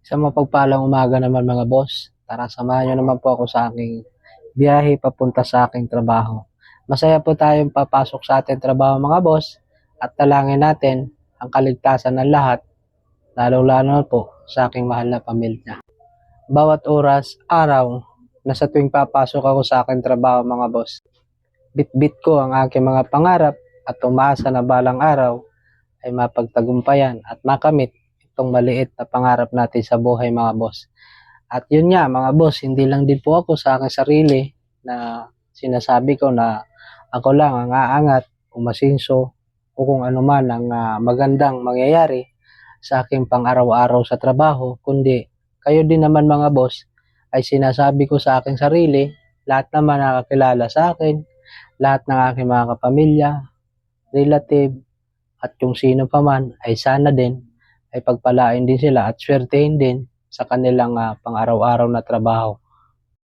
Sa mapagpalang umaga naman mga boss. Tara, samahan nyo naman po ako sa aking biyahe papunta sa aking trabaho. Masaya po tayong papasok sa ating trabaho mga boss at talangin natin ang kaligtasan ng lahat, lalo-lalo na po sa aking mahal na pamilya. Bawat oras, araw, na sa tuwing papasok ako sa aking trabaho mga boss, bit-bit ko ang aking mga pangarap at umaasa na balang araw ay mapagtagumpayan at makamit itong maliit na pangarap natin sa buhay mga boss. At yun nga mga boss, hindi lang din po ako sa aking sarili na sinasabi ko na ako lang ang aangat, umasinso, o kung ano man ang magandang mangyayari sa aking pang-araw-araw sa trabaho, kundi kayo din naman mga boss ay sinasabi ko sa aking sarili, lahat naman nakakilala sa akin, lahat ng aking mga kapamilya, relative, at kung sino pa man ay sana din ay pagpalain din sila at swertehin din sa kanilang pang-araw-araw na trabaho.